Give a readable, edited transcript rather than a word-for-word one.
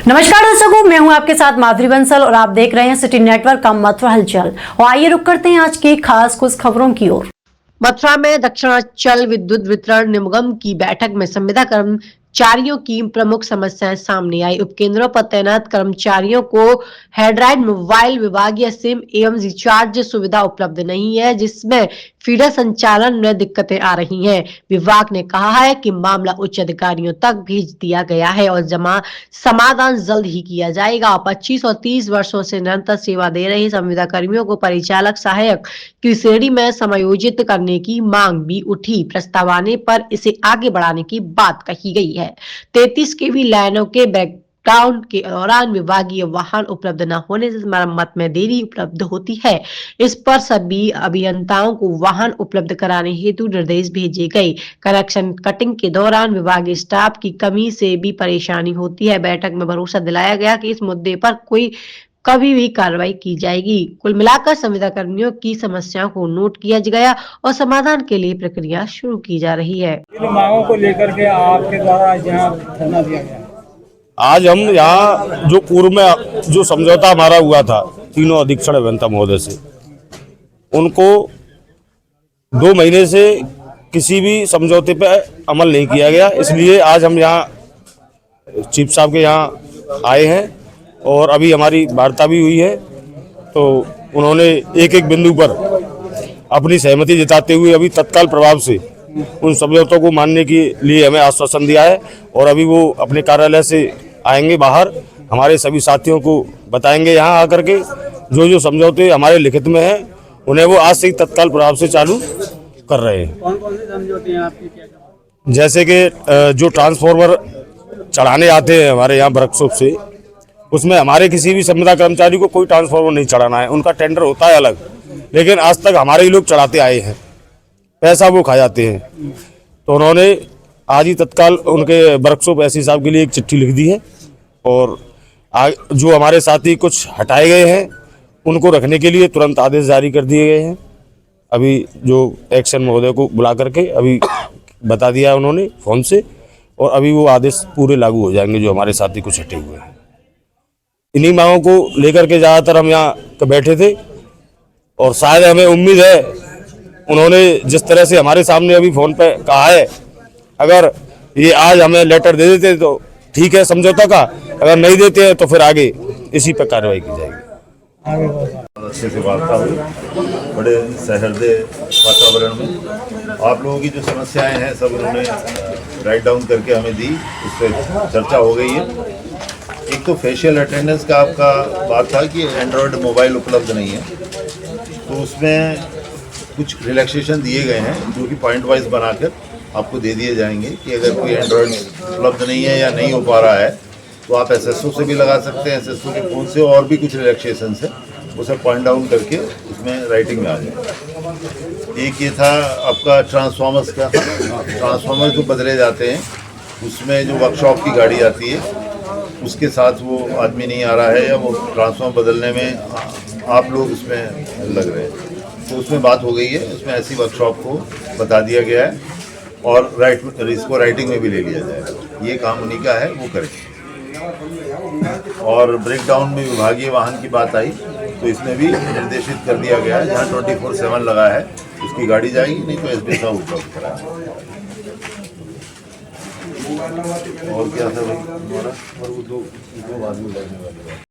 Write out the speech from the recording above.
नमस्कार दर्शकों, मैं हूं आपके साथ माधुरी बंसल और आप देख रहे हैं सिटी नेटवर्क का मथुरा हलचल। और आइए रुक करते हैं आज की खास कुछ खबरों की ओर। मथुरा में दक्षिणांचल विद्युत वितरण निगम की बैठक में संविदा कर्मचारियों की प्रमुख समस्याएं सामने आई। उपकेंद्रों पर तैनात कर्मचारियों को हैंडराइड मोबाइल विभागीय सिम एवं रिचार्ज सुविधा उपलब्ध नहीं है, जिसमें फीडर संचालन में दिक्कतें आ रही हैं। विभाग ने कहा है कि मामला उच्च अधिकारियों तक भेज दिया गया है और समाधान जल्द ही किया जाएगा। 25 और 30 वर्षों से निरंतर सेवा दे रहे संविदा कर्मियों को परिचालक सहायक की श्रेणी में समायोजित करने की मांग भी उठी। प्रस्ताव आने पर इसे आगे बढ़ाने की बात कही गई है। 33 केवी लाइनों के ब्रेकडाउन के दौरान विभागीय वाहन उपलब्ध न होने से मरम्मत में देरी उपलब्ध होती है। इस पर सभी अभियंताओं को वाहन उपलब्ध कराने हेतु निर्देश भेजे गए। कनेक्शन कटिंग के दौरान विभागीय स्टाफ की कमी से भी परेशानी होती है। बैठक में भरोसा दिलाया गया कि इस मुद्दे पर कभी भी कार्रवाई की जाएगी। कुल मिलाकर संविदा कर्मियों की समस्याओं को नोट किया गया और समाधान के लिए प्रक्रिया शुरू की जा रही है। इन मांगों को लेकर के आपके द्वारा यहाँ धरना दिया गया। आज हम यहाँ जो पूर्व में जो समझौता हमारा हुआ था तीनों अधीक्षण अभियंता महोदय से, उनको 2 महीने से किसी भी समझौते पे अमल नहीं किया गया। इसलिए आज हम यहाँ चीफ साहब के यहाँ आए हैं और अभी हमारी वार्ता भी हुई है। तो उन्होंने एक एक बिंदु पर अपनी सहमति जताते हुए अभी तत्काल प्रभाव से उन समझौतों को मानने के लिए हमें आश्वासन दिया है और अभी वो अपने कार्यालय से आएंगे बाहर, हमारे सभी साथियों को बताएंगे यहाँ आकर के जो जो समझौते हमारे लिखित में हैं उन्हें वो आज से ही तत्काल प्रभाव से चालू कर रहे हैं। कौन कौन से समझौते हैं आपके? क्या जैसे कि जो ट्रांसफार्मर चढ़ाने आते हैं हमारे यहाँ वर्कशॉप से, उसमें हमारे किसी भी संविदा कर्मचारी को कोई ट्रांसफार्मर नहीं चढ़ाना है। उनका टेंडर होता है अलग, लेकिन आज तक हमारे ही लोग चढ़ाते आए हैं, पैसा वो खा जाते हैं। तो उन्होंने आज ही तत्काल उनके वर्कशॉप एससी साहब के लिए एक चिट्ठी लिख दी है और जो हमारे साथी कुछ हटाए गए हैं उनको रखने के लिए तुरंत आदेश जारी कर दिए गए हैं। अभी जो एक्शन महोदय को बुला करके अभी बता दिया है उन्होंने फोन से, और अभी वो आदेश पूरे लागू हो जाएंगे जो हमारे साथी कुछ हटे हुए हैं। इन्हीं मांगों को लेकर के ज़्यादातर हम यहाँ बैठे थे और शायद हमें उम्मीद है उन्होंने जिस तरह से हमारे सामने अभी फ़ोन पे कहा है, अगर ये आज हमें लेटर दे देते तो ठीक है समझौता का, अगर नहीं देते हैं तो फिर आगे इसी पर कार्रवाई की जाएगी। अच्छे से वार्ता हुई, बड़े सहृदय वातावरण में आप लोगों की जो समस्याएं हैं सब उन्होंने राइट डाउन करके हमें दी, उस पर चर्चा हो गई है। एक तो फेशियल अटेंडेंस का आपका बात था कि एंड्रॉयड मोबाइल उपलब्ध नहीं है, तो उसमें कुछ रिलैक्सेशन दिए गए हैं जो कि पॉइंट वाइज बनाकर आपको दे दिए जाएंगे कि अगर कोई एंड्रॉयड उपलब्ध नहीं है या नहीं हो पा रहा है तो आप एसएसओ से भी लगा सकते हैं, एसएसओ के फ़ोन से, और भी कुछ रिलैक्सेशन है उसे पॉइंट डाउन करके उसमें राइटिंग में आ जाए। एक ये था आपका ट्रांसफार्मर्स का, ट्रांसफार्मर जो बदले जाते हैं उसमें जो वर्कशॉप की गाड़ी आती है उसके साथ वो आदमी नहीं आ रहा है या वो ट्रांसफार्मर बदलने में आप लोग उसमें लग रहे हैं, तो उसमें बात हो गई है। उसमें ऐसी वर्कशॉप को बता दिया गया है और इसको राइटिंग में भी ले लिया जाएगा। ये काम उन्हीं का है, वो करेंगे। और ब्रेकडाउन में विभागीय वाहन की बात आई तो इसमें भी निर्देशित कर दिया गया है, जहाँ 24/7 लगा है उसकी गाड़ी जाएगी, नहीं तो एसपी साहब उपलब्ध कराएंगे। और क्या था भाई, और वो दो आदमी लगने वाले।